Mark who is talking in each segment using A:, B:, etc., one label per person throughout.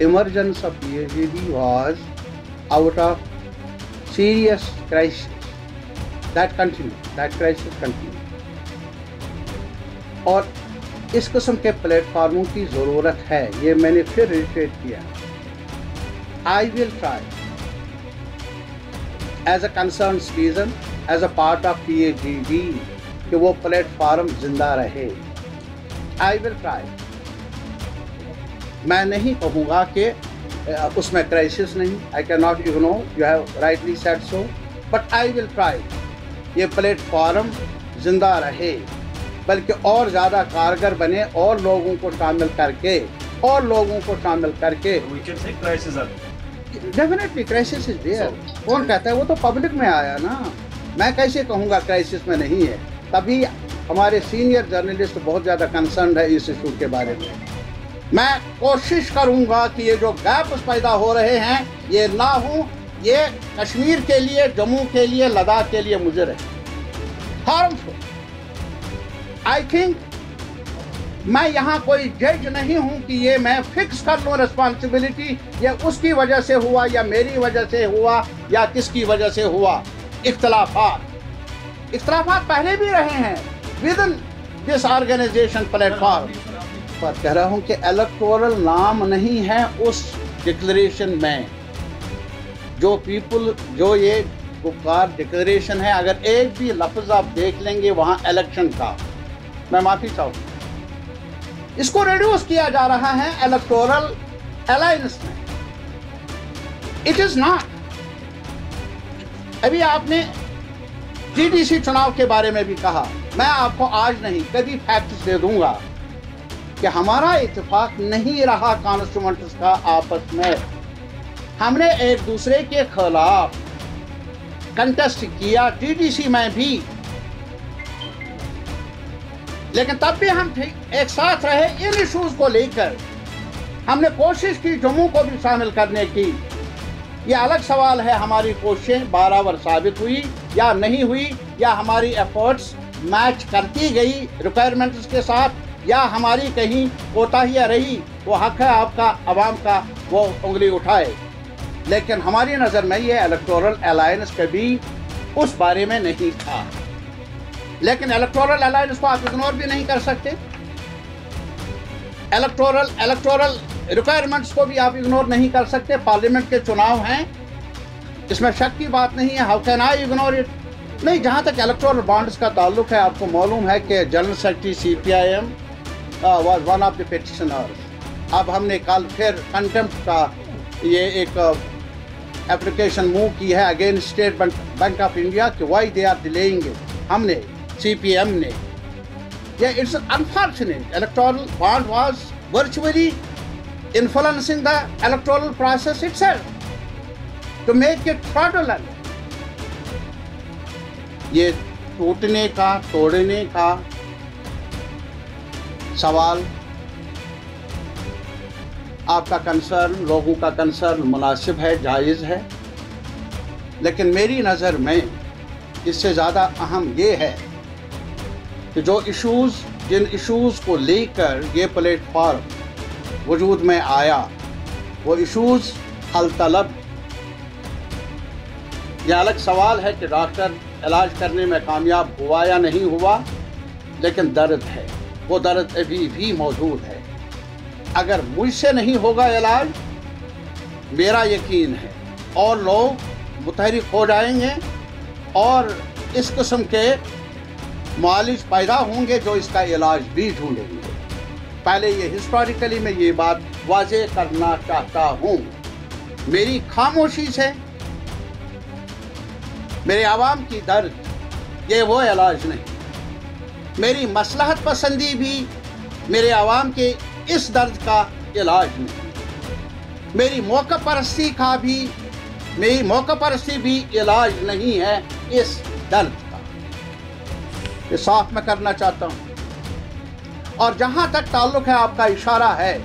A: emergence of PAGD was out of serious crisis. That crisis continued. اور اس قسم کے plate فارموں کی ضرورت ہے، یہ میں نے پھر ریٹریٹ کیا. I will try as a concerned citizen, as a part of PAGD کہ وہ پلیٹ فارم زندہ رہے. I will try. میں نہیں کہوں گا کہ اس میں کرائسس نہیں. I cannot ignore, you have rightly said so, but I will try. یہ پلیٹ فارم زندہ رہے، بلکہ اور زیادہ کارگر بنے، اور لوگوں کو شامل کر کے
B: We can say crisis are.
A: Definitely crisis is there. کون کہتا ہے؟ وہ تو پبلک میں آیا نا. میں کیسے کہوں گا کرائسس میں نہیں ہے؟ تبھی ہمارے سینئر جرنلسٹ بہت زیادہ کنسرنڈ ہے اس ایشو کے بارے میں. میں کوشش کروں گا کہ یہ جو گیپس پیدا ہو رہے ہیں یہ نہ ہوں. یہ کشمیر کے لیے، جموں کے لیے، لداخ کے لیے مضر ہے، ہارمفل. آئی تھنک میں یہاں کوئی جج نہیں ہوں کہ یہ میں فکس کر لوں ریسپانسبلٹی، یہ اس کی وجہ سے ہوا یا میری وجہ سے ہوا یا کس کی وجہ سے ہوا. اختلافات پہلے بھی رہے ہیں with in this organisation platform. پر کہہ رہا ہوں کہ الیکٹورل نام نہیں ہے اس ڈکلریشن میں. جو یہ گفتگو ڈکلریشن ہے، اگر ایک بھی لفظ آپ دیکھ لیں گے وہاں الیکشن کا، میں معافی چاہوں. اس کو ریڈیوس کیا جا رہا ہے الیکٹورل الائنس میں. It is not. ابھی آپ نے GDC چناؤ کے بارے میں بھی کہا. میں آپ کو آج نہیں کبھی فیکٹس دے دوں گا کہ ہمارا اتفاق نہیں رہا کانسٹیٹوئنٹس کا آپس میں. ہم نے ایک دوسرے کے خلاف کنٹیسٹ کیا GDC میں بھی، لیکن تب بھی ہم ایک ساتھ رہے ان ایشوز کو لے کر. ہم نے کوشش کی جموں کو بھی شامل کرنے کی. یہ الگ سوال ہے ہماری کوششیں برابر ثابت ہوئی یا نہیں ہوئی، یا ہماری ایفرٹس میچ کرتی گئی ریکوائرمنٹس کے ساتھ، یا ہماری کہیں کوتاہیاں رہی. وہ حق ہے آپ کا، عوام کا، وہ انگلی اٹھائے. لیکن ہماری نظر میں یہ الیکٹورل الائنس کبھی اس بارے میں نہیں تھا. لیکن الیکٹورل الائنس کو آپ اگنور بھی نہیں کر سکتے. الیکٹورل ریکوائرمنٹس کو بھی آپ اگنور نہیں کر سکتے. پارلیمنٹ کے چناؤ ہیں، اس میں شک کی بات نہیں ہے. How can I ignore it? نہیں. جہاں تک الیکٹورل بانڈز کا تعلق ہے، آپ کو معلوم ہے کہ general secretary CPIM was one of the petitioners. اب ہم نے کل پھر کنٹمپٹ کا یہ ایک اپلیکیشن موو کی ہے again State Bank of India کہ why they are delaying it. ہم نے CPM نے یہ it's unfortunate. Electoral bond was virtually influencing the electoral process itself to make it fraudulent. یہ ٹوٹنے کا، توڑنے کا سوال، آپ کا کنسرن، لوگوں کا کنسرن مناسب ہے، جائز ہے. لیکن میری نظر میں اس سے زیادہ اہم یہ ہے کہ جن ایشوز کو لے کر یہ پلیٹ فارم وجود میں آیا، وہ ایشوز حل طلب. یہ الگ سوال ہے کہ ڈاکٹر علاج کرنے میں کامیاب ہوا یا نہیں ہوا، لیکن درد ہے، وہ درد ابھی بھی موجود ہے. اگر مجھ سے نہیں ہوگا علاج، میرا یقین ہے اور لوگ متحرک ہو جائیں گے اور اس قسم کے معالج پیدا ہوں گے جو اس کا علاج بھی ڈھونڈیں گے. پہلے یہ ہسٹوریکلی میں یہ بات واضح کرنا چاہتا ہوں. میری خاموشی سے میرے عوام کی درد یہ وہ علاج نہیں. میری مصلحت پسندی بھی میرے عوام کے اس درد کا علاج نہیں. میری موقع پرستی بھی علاج نہیں ہے اس درد کا. یہ صاف میں کرنا چاہتا ہوں. اور جہاں تک تعلق ہے آپ کا اشارہ ہے،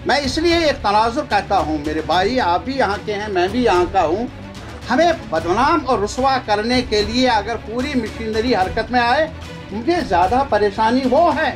A: میں اس لیے ایک تناظر کہتا ہوں. میرے بھائی آپ بھی یہاں کے ہیں، میں بھی یہاں کا ہوں. ہمیں بدنام اور رسوا کرنے کے لیے اگر پوری مشینری حرکت میں آئے، مجھے زیادہ پریشانی وہ ہے